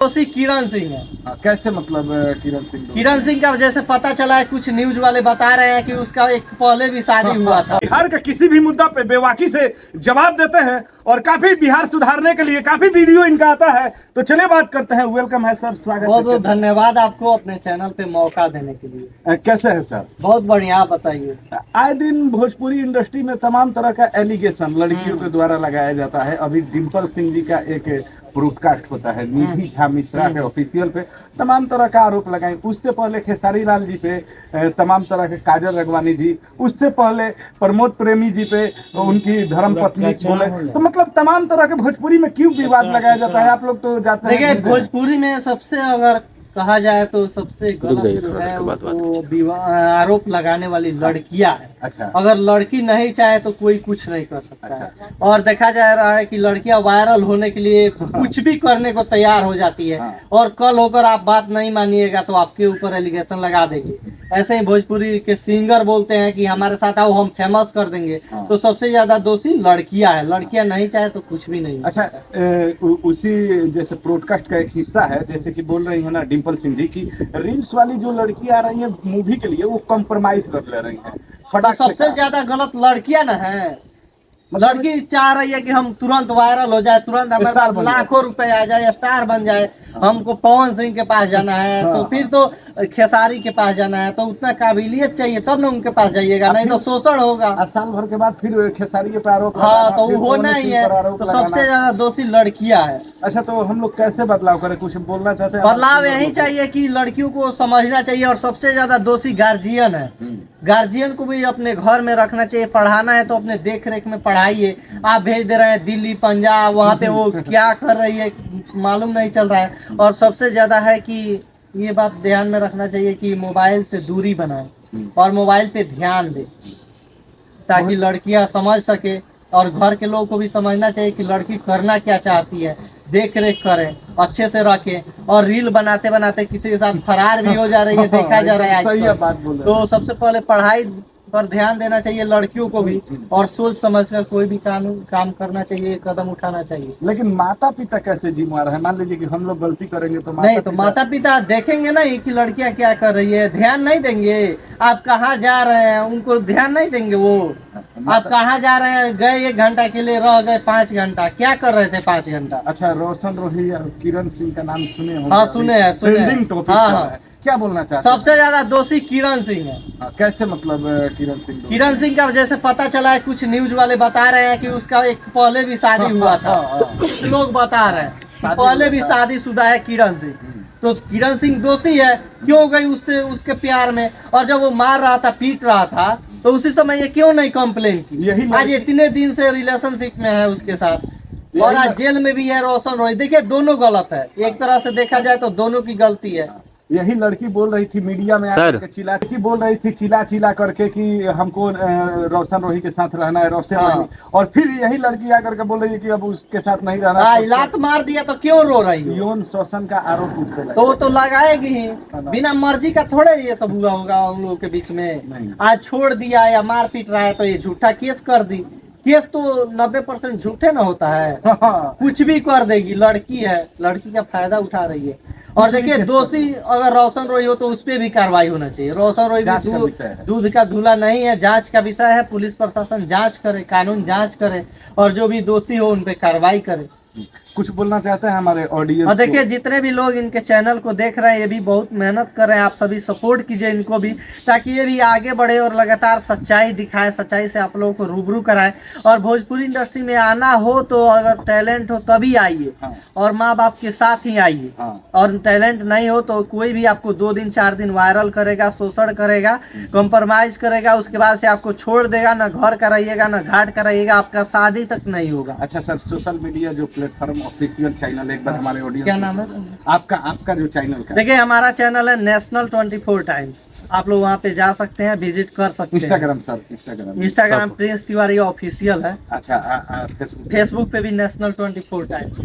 दोषी किरण सिंह है। कैसे मतलब किरण सिंह का जैसे पता चला है, कुछ न्यूज वाले बता रहे हैं कि उसका एक पहले भी शादी हुआ था। बिहार का किसी भी मुद्दा पे बेबाकी से जवाब देते हैं और काफी बिहार सुधारने के लिए काफी वीडियो इनका आता है। तो चलिए बात करते हैं। वेलकम है सर, स्वागत है। बहुत बहुत धन्यवाद आपको अपने चैनल पे मौका देने के लिए। कैसे है सर? बहुत बढ़िया, आप बताइए। आए दिन भोजपुरी इंडस्ट्री में तमाम तरह का एलिगेशन लड़कियों के द्वारा लगाया जाता है। अभी डिम्पल सिंह जी का एक ब्रॉडकास्ट होता है, निधि झा मिश्रा के ऑफिशियल पे तमाम तरह का आरोप लगाए। उससे पहले खेसारी लाल जी पे तमाम तरह के, काजल रगवानी जी, उससे पहले प्रमोद प्रेमी जी पे उनकी धर्म पत्नी बोले। तो मतलब तमाम तरह के भोजपुरी में क्यों विवाद लगाया जाता है? आप लोग तो जाते हैं। देखिए, भोजपुरी में सबसे अगर कहा जाए तो सबसे गलत जो है वो आरोप लगाने वाली लड़कियां है। अच्छा। अगर लड़की नहीं चाहे तो कोई कुछ नहीं कर सकता है। और देखा जा रहा है कि लड़कियां वायरल होने के लिए कुछ भी करने को तैयार हो जाती है। और कल होकर आप बात नहीं मानिएगा तो आपके ऊपर एलिगेशन लगा देंगे। ऐसे ही भोजपुरी के सिंगर बोलते हैं कि हमारे साथ आओ, हम फेमस कर देंगे। तो सबसे ज्यादा दोषी लड़कियां है। लड़कियां नहीं चाहे तो कुछ भी नहीं। अच्छा, उसी जैसे ब्रॉडकास्ट का एक हिस्सा है, जैसे कि बोल रही है ना डिम्पल सिंह जी की रील्स वाली जो लड़की आ रही है मूवी के लिए, वो कॉम्प्रोमाइज कर ले रही है। तो सबसे ज्यादा गलत लड़कियां ना है। लड़की चाह रही है कि हम तुरंत वायरल हो जाए, तुरंत हमारे पास लाखों रुपए आ जाए, स्टार बन जाए। हमको पवन सिंह के पास जाना है तो फिर तो खेसारी के पास जाना है, तो उतना काबिलियत चाहिए तब ना उनके पास जाइएगा, नहीं तो शोषण होगा। साल भर के बाद फिर खेसारी पे आरोप। हाँ, तो वो होना ही है। तो सबसे ज्यादा दोषी लड़कियां है। अच्छा, तो हम लोग कैसे बदलाव करें? कुछ बोलना चाहते हैं? बदलाव यही चाहिए कि लड़कियों को समझना चाहिए। और सबसे ज्यादा दोषी गार्जियन है। गार्जियन को भी अपने घर में रखना चाहिए। पढ़ाना है तो अपने देख रेख में पढ़ाइए। आप भेज दे रहे हैं दिल्ली पंजाब, वहाँ पे वो क्या कर रही है मालूम नहीं चल रहा है। और सबसे ज्यादा है कि ये बात ध्यान में रखना चाहिए कि मोबाइल से दूरी बनाए और मोबाइल पे ध्यान दे, ताकि लड़कियां समझ सके। और घर के लोगों को भी समझना चाहिए कि लड़की करना क्या चाहती है, देख रेख करें, अच्छे से रखें। और रील बनाते बनाते किसी के साथ फरार भी हो जा रही है, देखा जा रहा है आजकल। तो सबसे पहले पढ़ाई पर ध्यान देना चाहिए लड़कियों को भी। और सोच समझकर कोई भी काम करना चाहिए, कदम उठाना चाहिए। लेकिन माता पिता कैसे जिम्मेवार है? मान लीजिए कि हम लोग गलती करेंगे तो माता पिता देखेंगे नहीं कि लड़कियां क्या कर रही है, ध्यान नहीं देंगे। आप कहाँ जा रहे हैं उनको ध्यान नहीं देंगे। वो आप कहाँ जा रहे हैं, गए 1 घंटा के लिए, रह गए 5 घंटा, क्या कर रहे थे 5 घंटा? अच्छा, रोशन रोही और किरण सिंह का नाम सुने होंगे? हाँ, सुने हैं, सुने हैं। हाँ, क्या बोलना चाहते हैं? सबसे ज्यादा दोषी किरण सिंह है। कैसे मतलब किरण सिंह का जैसे पता चला है, कुछ न्यूज वाले बता रहे हैं कि उसका एक पहले भी शादी हुआ था। कुछ लोग बता रहे हैं पहले भी शादीशुदा है किरण सिंह। तो किरण सिंह दोषी है। क्यों गई उससे, उसके प्यार में? और जब वो मार रहा था, पीट रहा था, तो उसी समय ये क्यों नहीं कंप्लेन की? आज इतने दिन से रिलेशनशिप में है उसके साथ और आज जेल में भी है रोशन रोही। देखिए, दोनों गलत है। एक तरह से देखा जाए तो दोनों की गलती है। यही लड़की बोल रही थी मीडिया में बोल रही थी चिल्ला करके कि हमको रोशन रोही के साथ रहना है, रोशन रोही। और फिर यही लड़की आकर के बोल रही है कि अब उसके साथ नहीं रहना। लात मार दिया तो क्यों रो रही है? यौन शोषण का आरोप उस पे तो वो तो लगाएगी ही। बिना मर्जी का थोड़े ये सब हुआ होगा उन लोगों के बीच में। आज छोड़ दिया या मार पीट रहा है तो ये झूठा केस कर दी। केस तो 90% झूठे ना होता है। कुछ भी कर देगी। लड़की है, लड़की का फायदा उठा रही है। और देखिए, दोषी अगर रोशन रोही हो तो उस पर भी कार्रवाई होना चाहिए। रोशन रोही भी दूध का धूला नहीं है, जांच का विषय है। पुलिस प्रशासन जांच करे, कानून जांच करे और जो भी दोषी हो उन पे कार्रवाई करे। कुछ बोलना चाहते हैं हमारे ऑडियंस? और देखिए, जितने भी लोग इनके चैनल को देख रहे हैं, ये भी बहुत मेहनत कर रहे हैं। आप सभी सपोर्ट कीजिए इनको भी, ताकि ये भी आगे बढ़े और लगातार सच्चाई दिखाए, सच्चाई से आप लोगों को रूबरू कराए। और भोजपुरी इंडस्ट्री में आना हो तो अगर टैलेंट हो तभी आइए। और माँ बाप के साथ ही आइए। और टैलेंट नहीं हो तो कोई भी आपको 2 दिन 4 दिन वायरल करेगा, शोषण करेगा, कॉम्प्रोमाइज करेगा, उसके बाद से आपको छोड़ देगा। ना घर कराइएगा, ना घाट कराइएगा, आपका शादी तक नहीं होगा। अच्छा सर, सोशल मीडिया जो प्लेटफॉर्म ऑफिशियल चैनल, एक बार हमारे ऑडियंस क्या नाम है आपका जो चैनल का? देखिए, हमारा चैनल है नेशनल 24 टाइम्स। आप लोग वहाँ पे जा सकते हैं, विजिट कर सकते हैं। Instagram sir? Instagram Prince Tiwari official है। अच्छा, फेसबुक पे भी नेशनल 24 टाइम्स।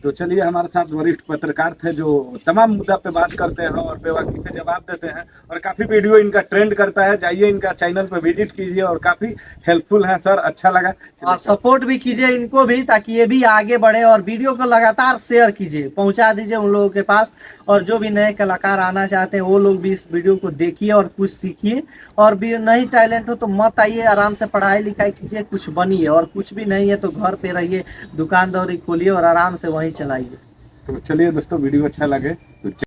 तो चलिए, हमारे साथ वरिष्ठ पत्रकार थे जो तमाम मुद्दा पे बात करते हैं और बेबाकी से जवाब देते हैं। और काफी वीडियो इनका ट्रेंड करता है। जाइए इनका चैनल पे विजिट कीजिए और काफी हेल्पफुल है सर, अच्छा लगा। और सपोर्ट भी कीजिए इनको भी, ताकि ये भी आगे बढ़े बढ़े और वीडियो को लगातार शेयर कीजिए, पहुंचा दीजिए उन लोगों के पास। और जो भी नए कलाकार आना चाहते हैं वो लोग भी इस वीडियो को देखिए और कुछ सीखिए। और भी नहीं टैलेंट हो तो मत आइए, आराम से पढ़ाई लिखाई कीजिए, कुछ बनिए। और कुछ भी नहीं है तो घर पे रहिए, दुकानदारी खोलिए और आराम से वहीं चलाइए। तो चलिए दोस्तों, वीडियो अच्छा लगे तो